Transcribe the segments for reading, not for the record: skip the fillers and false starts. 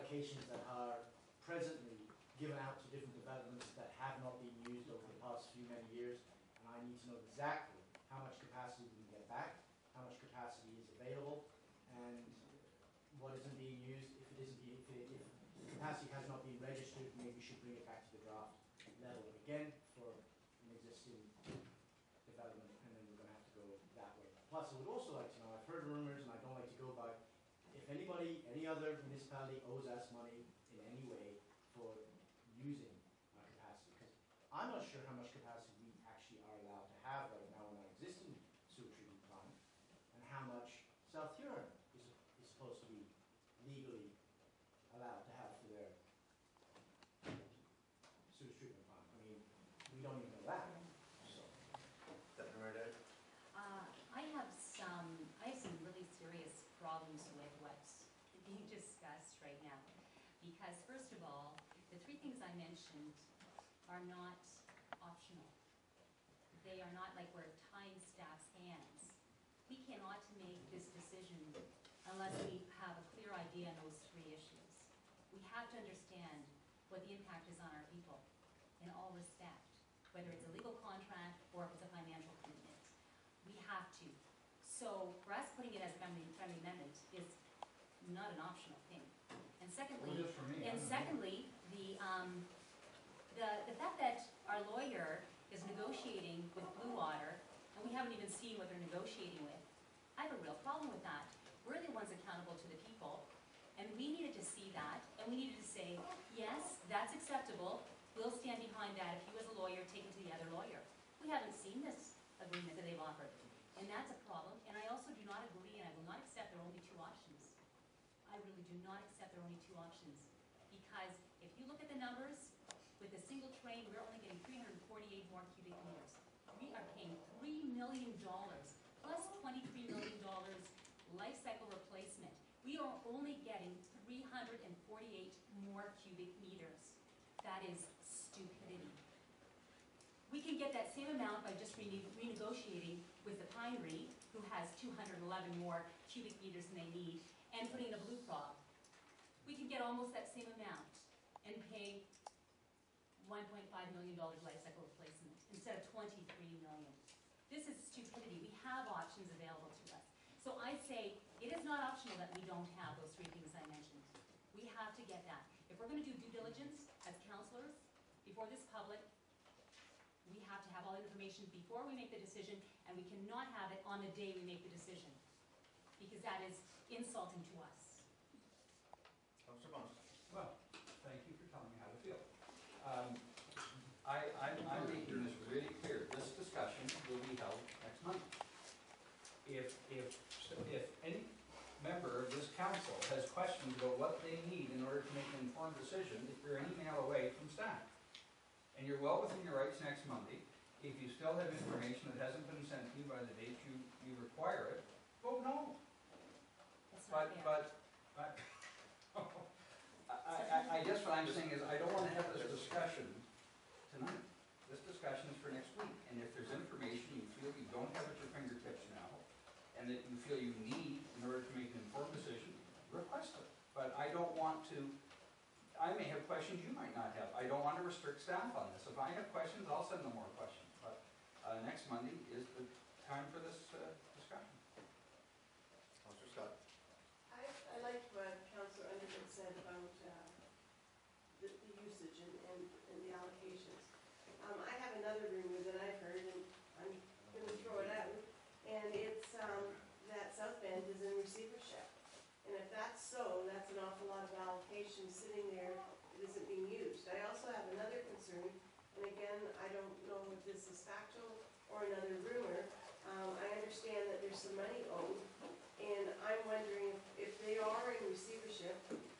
allocations that are presently given out to different developments that have not been used over the past many years, and I need to know exactly how much capacity we can get back, how much capacity is available, and what isn't being used. If capacity has not been registered, maybe we should bring it back to the draft level again for an existing development, and then we're going to have to go that way. Plus, I would also like to know, I've heard rumors, and I don't like to go by, if anybody, any other municipality owes us money in any way for using our capacity, because I'm not sure how much capacity we actually are allowed to have right now in our existing sewer treatment plant, and how much South Huron is supposed to be legally allowed to have for their sewage treatment plant. I mean, we don't even know that. So, I have some really serious problems with what's being discussed right now. Because first of all, the three things I mentioned are not optional. They are not like we're tying staff's hands. We cannot make this decision unless we have a clear idea on those three issues. We have to understand what the impact is on our people in all respect, whether it's a legal contract or if it's a financial commitment. We have to. So for us, putting it as a friendly amendment is not an optional thing. And secondly, the fact that our lawyer is negotiating with Blue Water, and we haven't even seen what they're negotiating with, I have a real problem with that. We're the ones accountable to the people, and we needed to see that, and we needed to say, yes, that's acceptable. We'll stand behind that. If you as a lawyer take it to the other lawyer. We haven't seen this agreement that they've offered, and that's a problem. And I also do not agree, and I will not accept there are only two options. I really do not accept there are only two options, because if you look at the numbers, with a single train, we're only getting 348 more cubic meters. We are paying $3 million plus $23 million life cycle replacement. We are only getting 348 more cubic meters. That is stupidity. We can get that same amount by just renegotiating with the Pinery, who has 211 more cubic meters than they need, and putting in a blue prop. We can get almost that same amount and pay $1.5 million life cycle replacement instead of $23 million. This is stupidity. We have options available to us. So I say it is not optional that we don't have those three things I mentioned. We have to get that. If we're going to do due diligence as councillors before this public, we have to have all the information before we make the decision, and we cannot have it on the day we make the decision, because that is insulting to us. Councillor Bunce. Well, thank you for telling me how to feel. I'm making this really clear. This discussion will be held next month. If any member of this council has questions about what they need in order to make an informed decision, you're an email away from staff. And you're well within your rights next Monday. If you still have information that hasn't been sent to you by the date you require it, vote no. That's not fair. I guess what I'm saying is I don't want to have this discussion tonight. This discussion is for next week. And if there's information you feel you don't have at your fingertips now, and that you feel you need in order to make an informed decision, request it. But I don't want to, I may have questions you might not have. I don't want to restrict staff on this. If I have questions, I'll send them more questions. But next Monday is the time for this discussion. Councillor Scott. I like what Councillor Underwood said about the usage and the allocations. I have another rumor that I've heard, and I'm going to throw it out, and it's that South Bend is in receivership. And if that's so, that's an awful lot of allocation sitting there that isn't being used. I also have another concern, and again, I don't know if this is factual or another rumor. I understand that there's some money owed, and I'm wondering if they are in receivership.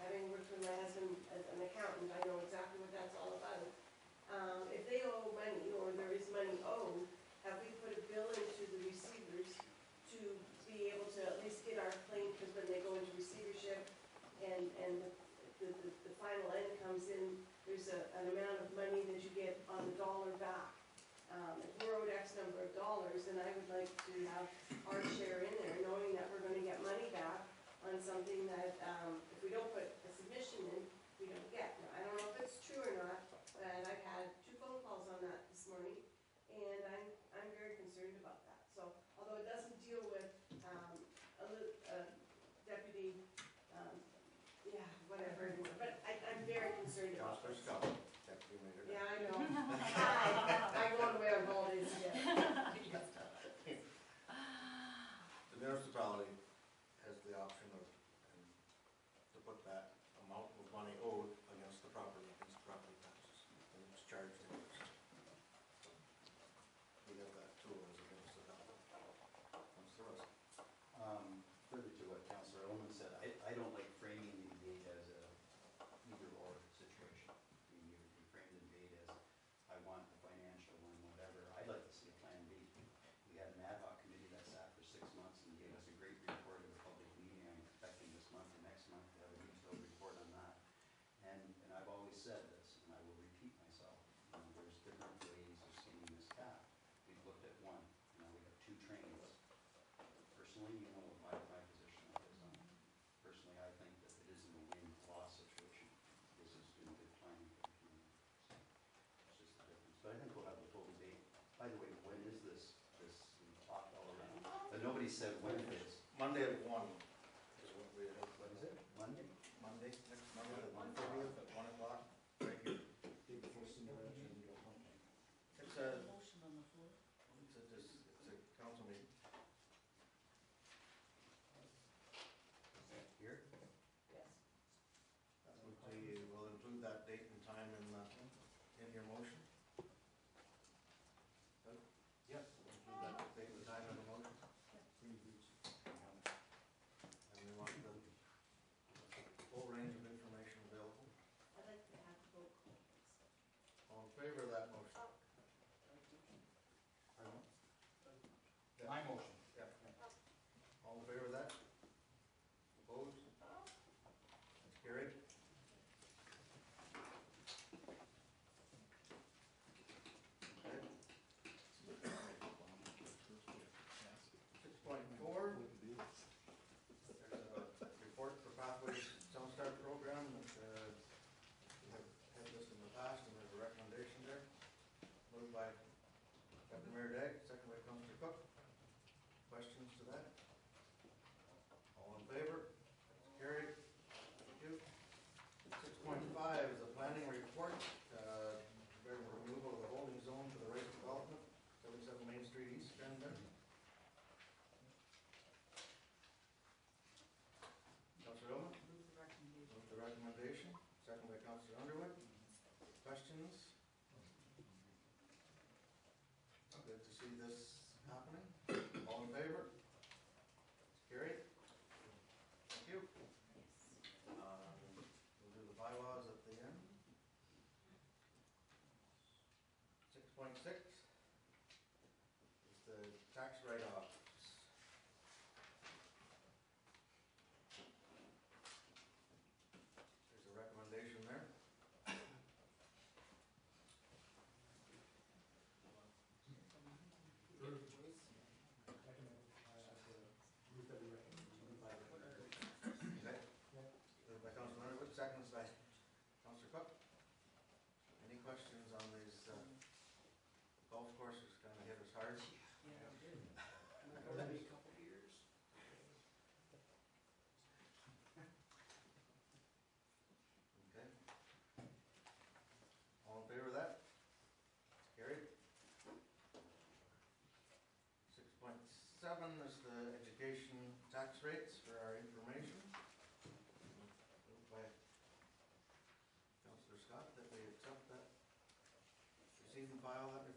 Having worked with my husband as an accountant, I know exactly what that's all about. If they owe money, or there is money owed, have we put a bill into the receivers to be able to at least get our claim, because when they go into receivership and the final end comes in, there's an amount of money that you get on the dollar back. If we're owed X number of dollars, then I would like to have our share in there, knowing that we're going to get money back on something that, if we don't put a submission in, very concerned, but I'm very concerned about Councillor this. Scott, Deputy Mayor. Yeah, I know. I'm going away on holidays again. The municipality has the option of, to put that amount of money owed against the property taxes, and it's charged against. We have that tool as a municipality. Councillor Russell. Further to what Councillor Owen said, I don't like framing the debate as a either-or situation. You framed the debate as, I want the financial and whatever. I'd like to see a plan B. We had an ad hoc committee that sat for 6 months and gave us a great report of the public meeting. I'm expecting this month and next month to have a detailed report on that. And I've always said this, and I will repeat myself, there's different ways of skinning this cat. We've looked at one, now we have 2 trains. Personally, you know what my position on it is on. Personally, I think that it isn't a win-loss situation. This is doing good planning for the community. So it's just the difference. But I think we'll have a full debate. By the way, when is this? We talked all around. But nobody said when it is. Monday at 1 is what we have. What is it? Monday? Monday, next Monday, the 1/30th at 1 o'clock, right here. Day before Cinderella, and you go home. It's a, it's a council meeting. Here? Yes. That would be, we'll include that date and time in your motion. Doug? Yep. Include that date and time in the motion. Pretty good. And we want the full range of information available. I'd like to have a vote call. All in favor of that motion? My motion. Yeah. All in favor of that? Opposed? That's carried. Okay. 6.4. There's a report for Pathways Jumpstart Program that we have had this in the past, and there's a recommendation there. Moved by Deputy Mayor Degg, second by Councillor Cook. Questions to that? All in favor? Carried. Thank you. 6.5 is a planning report, regarding the removal of the holding zone for the right development, 77 Main Street East, Granville. Councillor Owen? Move the recommendation. Second by Councillor Underwood. Questions? Good to see this happening. All in favor? Carried. Thank you. We'll do the bylaws at the end. 6.6 is the tax write-offs. There's a recommendation there. Okay. Moved by Councillor Underwood, seconds by Councillor Cook. Any questions on these golf courses? Kind of hit us hard. Maybe a couple years. Okay. All in favor of that? Carried. 6.7 is the education tax rates for our information. Moved by Councillor Scott that we accept that, receive and file that